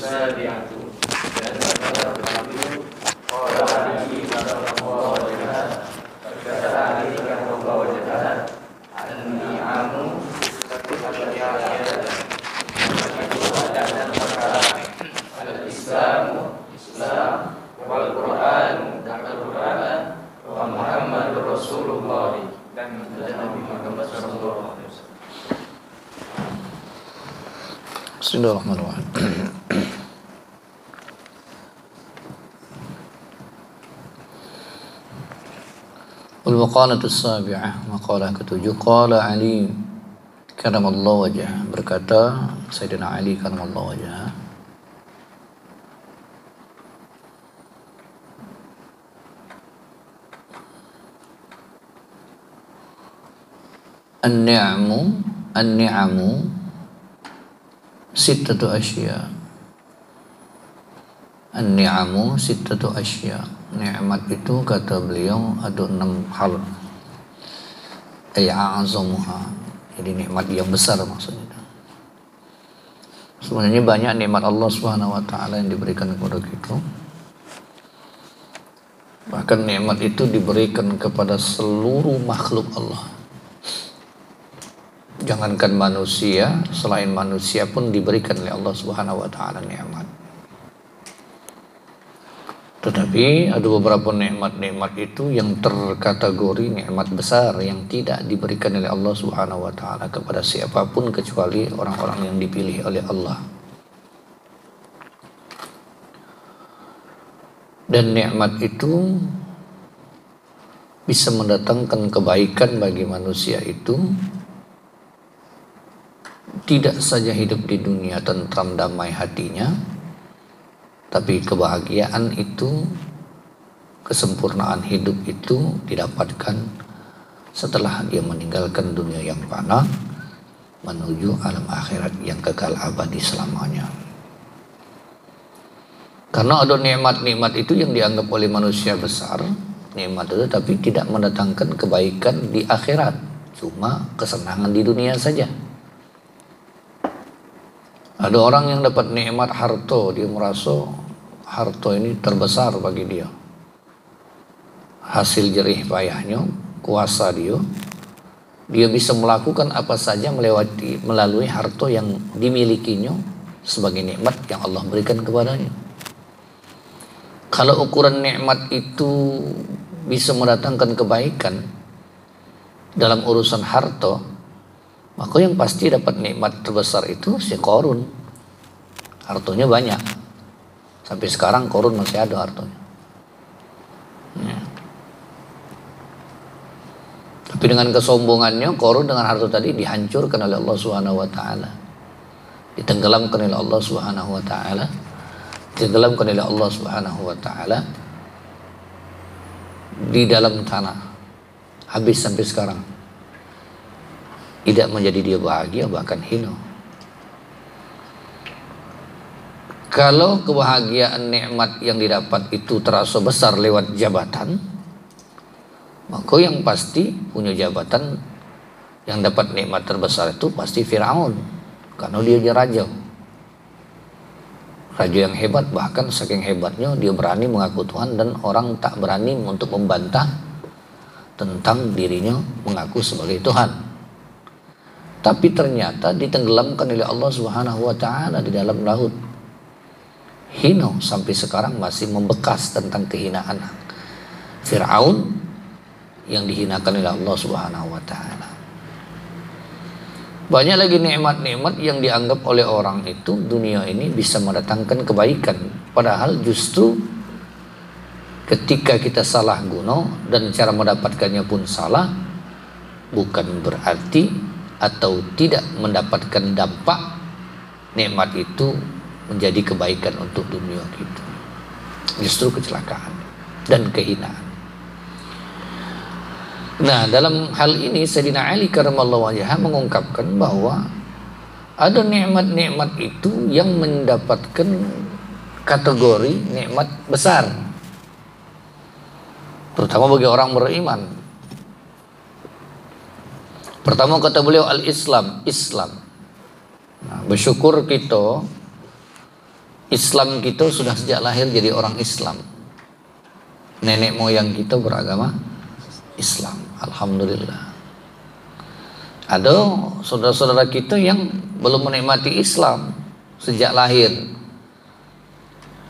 sabi'atu dan kata itu qala Ali karramallahu wajhah berkata Ali karramallahu wajhah an-ni'amu al-ayat dan perkara al-islamu Islam wal Qur'an dan Al-Qur'an wa Muhammadur Rasulullah dan Nabi Muhammad sallallahu alaihi wasallam. Bismillahirrahmanirrahim. Al-maqalatu as-sabi'ah, maqalah ketujuh. Qala Ali karramallahu wajhah, berkata Sayyidina Ali karramallahu wajhah, An-ni'amu sittatu asya. An-ni'amu sittatu asya. Nikmat itu kata beliau ada 6 hal. A'azamuha. Jadi nikmat yang besar maksudnya. Sebenarnya banyak nikmat Allah Subhanahu wa taala yang diberikan kepada kita. Bahkan nikmat itu diberikan kepada seluruh makhluk Allah. Jangankan manusia, selain manusia pun diberikan oleh Allah Subhanahu wa taala nikmat. Tetapi ada beberapa nikmat-nikmat itu yang terkategori nikmat besar yang tidak diberikan oleh Allah Subhanahu wa taala kepada siapapun kecuali orang-orang yang dipilih oleh Allah. Dan nikmat itu bisa mendatangkan kebaikan bagi manusia itu. Tidak saja hidup di dunia tentram damai hatinya, tapi kebahagiaan itu, kesempurnaan hidup itu didapatkan setelah dia meninggalkan dunia yang fana menuju alam akhirat yang kekal abadi selamanya. Karena ada nikmat-nikmat itu yang dianggap oleh manusia besar, nikmat itu, tapi tidak mendatangkan kebaikan di akhirat, cuma kesenangan di dunia saja. Ada orang yang dapat nikmat harta, dia merasa harta ini terbesar bagi dia. Hasil jerih payahnya, kuasa dia bisa melakukan apa saja melalui harta yang dimilikinya sebagai nikmat yang Allah berikan kepadanya. Kalau ukuran nikmat itu bisa mendatangkan kebaikan dalam urusan harta, maka yang pasti dapat nikmat terbesar itu si Qarun. Hartanya banyak. Sampai sekarang Qarun masih ada hartanya. Ya. Tapi dengan kesombongannya Qarun dengan harta tadi dihancurkan oleh Allah Subhanahu wa taala. Ditenggelamkan oleh Allah Subhanahu wa taala. Ditenggelamkan oleh Allah Subhanahu wa taala di dalam tanah. Habis sampai sekarang. Tidak menjadi dia bahagia, bahkan hina. Kalau kebahagiaan nikmat yang didapat itu terasa besar lewat jabatan, maka yang pasti punya jabatan yang dapat nikmat terbesar itu pasti Fir'aun, karena dia raja. Raja yang hebat, bahkan saking hebatnya dia berani mengaku Tuhan dan orang tak berani untuk membantah tentang dirinya mengaku sebagai Tuhan. Tapi ternyata ditenggelamkan oleh Allah Subhanahu wa taala di dalam laut. Hina sampai sekarang masih membekas tentang kehinaan Fir'aun yang dihinakan oleh Allah Subhanahu wa taala. Banyak lagi nikmat-nikmat yang dianggap oleh orang itu dunia ini bisa mendatangkan kebaikan, padahal justru ketika kita salah guna dan cara mendapatkannya pun salah, bukan berarti atau tidak mendapatkan dampak nikmat itu menjadi kebaikan untuk dunia kita. Justru kecelakaan dan kehinaan. Nah, dalam hal ini Sayyidina Ali karramallahu wajhah mengungkapkan bahwa ada nikmat-nikmat itu yang mendapatkan kategori nikmat besar, terutama bagi orang beriman. Pertama kata beliau Islam. Nah, bersyukur kita Islam kita sudah sejak lahir jadi orang Islam. Nenek moyang kita beragama Islam, alhamdulillah. Ada saudara-saudara kita yang belum menikmati Islam sejak lahir.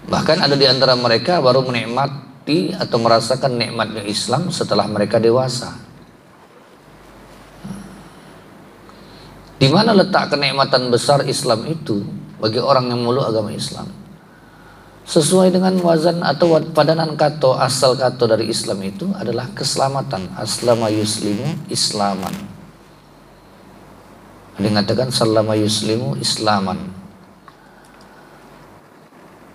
Bahkan ada di antara mereka baru menikmati atau merasakan nikmatnya Islam setelah mereka dewasa. Di mana letak kenikmatan besar Islam itu bagi orang yang meluk agama Islam? Sesuai dengan wazan atau padanan kata, asal kata dari Islam itu adalah keselamatan. Aslama yuslimu islaman. Dikatakan sallama yuslimu islaman.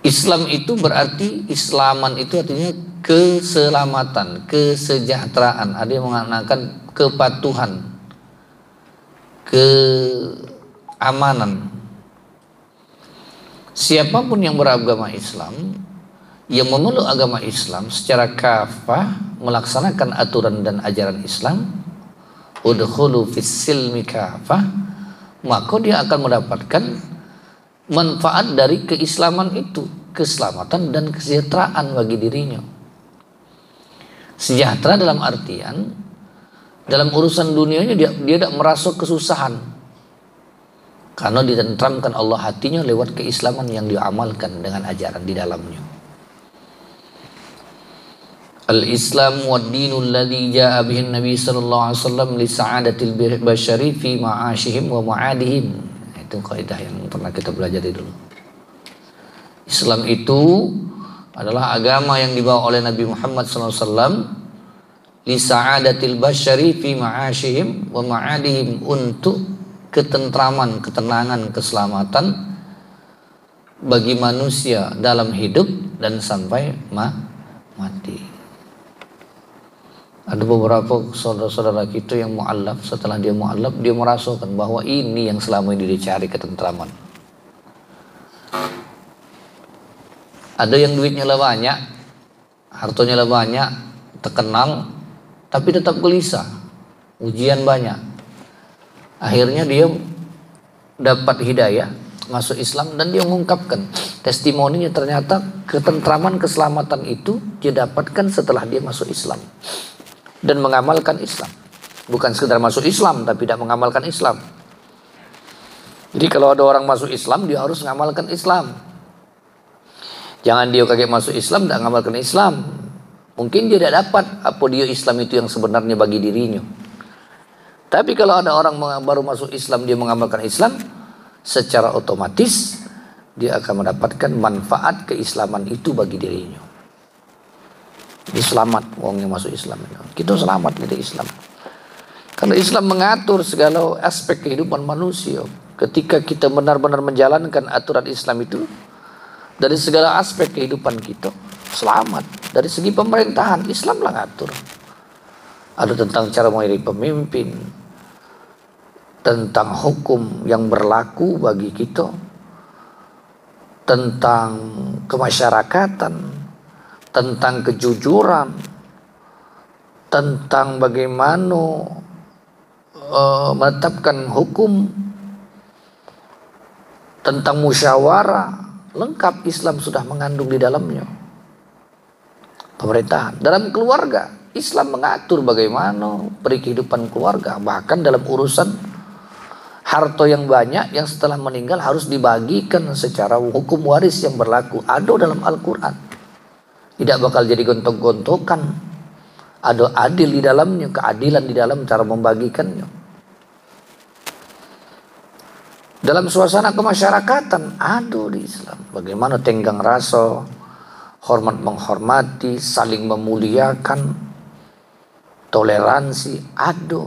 Islam itu berarti, islaman itu artinya keselamatan, kesejahteraan. Ada yang mengatakan kepatuhan, keamanan. Siapapun yang beragama Islam, yang memeluk agama Islam secara kafah, melaksanakan aturan dan ajaran Islam, udkhulu fis silmi kafah, maka dia akan mendapatkan manfaat dari keislaman itu, keselamatan dan kesejahteraan bagi dirinya. Sejahtera dalam artian dalam urusan dunianya dia tidak merasa kesusahan, karena ditentramkan Allah hatinya lewat keislaman yang diamalkan dengan ajaran di dalamnya. Al-Islam wa dinul ladzi jaa bihi Nabi sallallahu alaihi wasallam li sa'adatil bashari fi ma'ashihim wa ma'adihim. Itu kaidah yang pernah kita pelajari dulu. Islam itu adalah agama yang dibawa oleh Nabi Muhammad SAW li sa'adatil bashari fi ma'ashihim wa ma'adihim, untuk ketentraman, ketenangan, keselamatan bagi manusia dalam hidup dan sampai mati. Ada beberapa saudara-saudara kita yang mu'allaf, setelah dia mu'allaf dia merasakan bahwa ini yang selama ini dicari, ketentraman. Ada yang duitnya lah banyak, hartanya lah banyak, terkenal, tapi tetap gelisah, ujian banyak. Akhirnya dia dapat hidayah, masuk Islam, dan dia mengungkapkan testimoninya, ternyata ketentraman, keselamatan itu dia dapatkan setelah dia masuk Islam dan mengamalkan Islam. Bukan sekedar masuk Islam tapi tidak mengamalkan Islam. Jadi kalau ada orang masuk Islam, dia harus mengamalkan Islam. Jangan dia kaget masuk Islam tidak mengamalkan Islam. Mungkin dia tidak dapat apa dia Islam itu yang sebenarnya bagi dirinya. Tapi kalau ada orang baru masuk Islam, dia mengamalkan Islam, secara otomatis dia akan mendapatkan manfaat keislaman itu bagi dirinya. Jadi selamat orang yang masuk Islam. Kita selamat dari Islam. Karena Islam mengatur segala aspek kehidupan manusia. Ketika kita benar-benar menjalankan aturan Islam itu, dari segala aspek kehidupan kita selamat. Dari segi pemerintahan, Islam lah ngatur. Ada tentang cara memilih pemimpin, tentang hukum yang berlaku bagi kita, tentang kemasyarakatan, tentang kejujuran, tentang bagaimana menetapkan hukum, tentang musyawarah, lengkap Islam sudah mengandung di dalamnya. Pemerintahan, dalam keluarga, Islam mengatur bagaimana kehidupan keluarga, bahkan dalam urusan harta yang banyak yang setelah meninggal harus dibagikan secara hukum waris yang berlaku, ada dalam Al-Quran. Tidak bakal jadi gontok-gontokan. Ada adil di dalamnya, keadilan di dalam cara membagikannya. Dalam suasana kemasyarakatan ada di Islam. Bagaimana tenggang rasa, hormat menghormati, saling memuliakan, toleransi ada.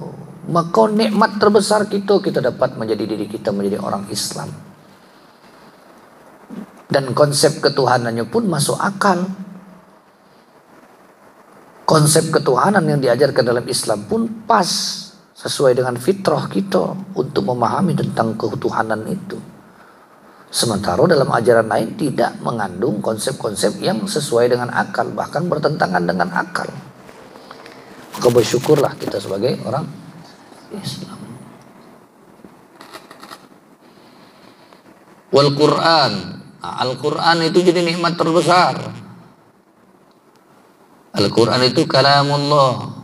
Maka nikmat terbesar kita dapat menjadi diri kita menjadi orang Islam. Dan konsep ketuhanannya pun masuk akal. Konsep ketuhanan yang diajarkan dalam Islam pun pas, sesuai dengan fitrah kita untuk memahami tentang ketuhanan itu. Sementara dalam ajaran lain tidak mengandung konsep-konsep yang sesuai dengan akal, bahkan bertentangan dengan akal. Maka bersyukurlah kita sebagai orang Islam. Wal Quran Al-Quran itu jadi nikmat terbesar. Al-Quran itu kalamullah,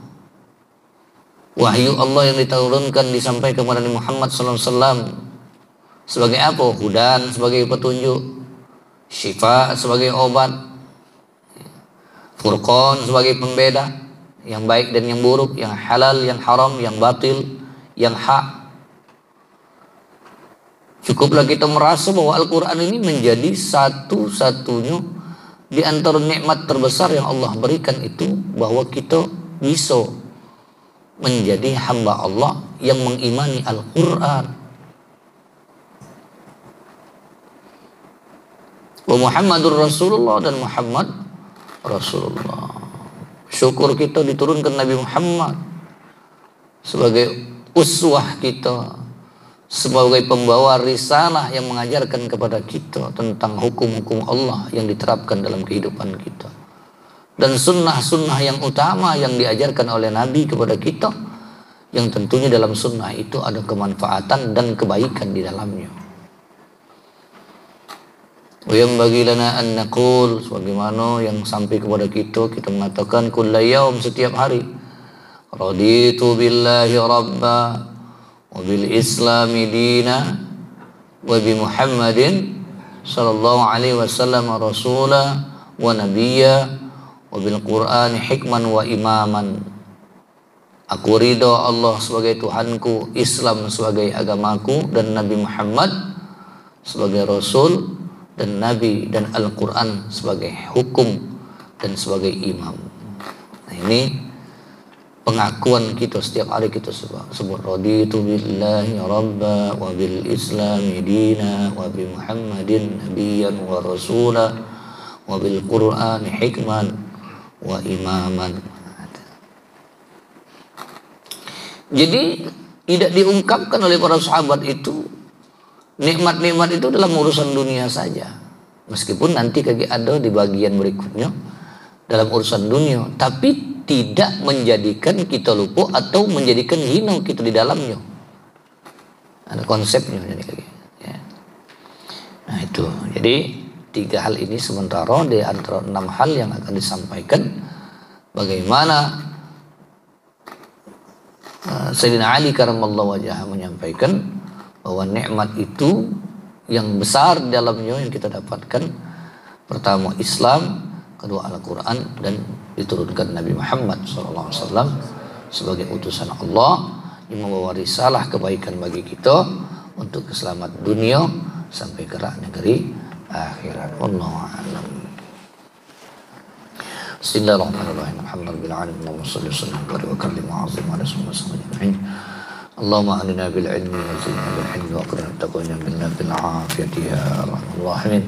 wahyu Allah yang diturunkan disampaikan kepada Nabi Muhammad SAW. Sebagai apa? Hudan sebagai petunjuk, syifa sebagai obat, furqan sebagai pembeda yang baik dan yang buruk, yang halal, yang haram, yang batil, yang hak. Cukuplah kita merasa bahwa Al-Quran ini menjadi satu-satunya di antara nikmat terbesar yang Allah berikan itu, bahwa kita bisa menjadi hamba Allah yang mengimani Al-Quran. Wa Muhammadur Rasulullah, dan Muhammad Rasulullah. Syukur kita diturunkan Nabi Muhammad sebagai uswah kita, sebagai pembawa risalah yang mengajarkan kepada kita tentang hukum-hukum Allah yang diterapkan dalam kehidupan kita, dan sunnah-sunnah yang utama yang diajarkan oleh Nabi kepada kita, yang tentunya dalam sunnah itu ada kemanfaatan dan kebaikan di dalamnya. Yang bagi lana an naqul, sebagaimana yang sampai kepada kita mengatakan kulla yaum, setiap hari, raditu billahi rabba wa bil islami dina wa bi Muhammadin sallallahu alaihi wasallam rasula wa nabiyya wa bil Qur'ani hikman wa imaman. Aku ridha Allah sebagai Tuhanku, Islam sebagai agamaku, dan Nabi Muhammad sebagai Rasul dan Nabi, dan Al-Quran sebagai hukum dan sebagai imam. Nah, ini pengakuan kita setiap hari kita sebut raditu billahi rabba wa bil islami dina wa bi Muhammadin nabiyyan wa rasula wa bil Qur'ani hikman wa imaman. Jadi tidak diungkapkan oleh para sahabat itu nikmat-nikmat itu dalam urusan dunia saja, meskipun nanti kaki ada di bagian berikutnya dalam urusan dunia, tapi tidak menjadikan kita lupa atau menjadikan hina kita di dalamnya. Ada konsepnya jadi kaki. Ya. Nah itu, jadi 3 hal ini sementara di antara 6 hal yang akan disampaikan. Bagaimana Sayyidina Ali karamallahu wajhah menyampaikan bahwa nikmat itu yang besar di dalamnya yang kita dapatkan, pertama Islam, kedua Al-Quran, dan diturunkan Nabi Muhammad SAW sebagai utusan Allah yang membawa risalah kebaikan bagi kita untuk keselamatan dunia sampai ke negeri akhirat. Wallahu a'lam. Bismillahirrahmanirrahim. Alhamdulillah Allahumma shalli wa sallim wa barik wa azim ala rasulillah. Allahumma alina bil ilmi wa zidna bil hilmi wa aqrina taqwana billah bil afiyati ya arhamar rahimin.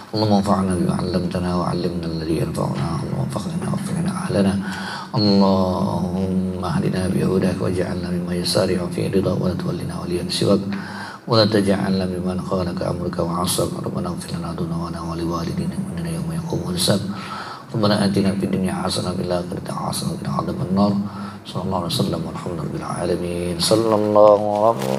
Allahumma anfa'na bima 'allamtana wa 'allimna alladhi yanfa'una wa waffaqna wa waffiqna ahlana. Allahumma hadina bi hudaka waj'alna mimman yasari'u fi ridha wa la tuwallina waliyan siwak wa la taj'alna mimman khalaka amruka wa 'asab. Rabbana ighfir lana dhunubana wa li walidina innana yawma yaqumul hisab. Rabbana atina fid dunya hasanah wa fil akhirati hasanah wa qina adzaban nar. Sallallahu alaihi wasallam walhamdulillahi alamin. Sallallahu alaihi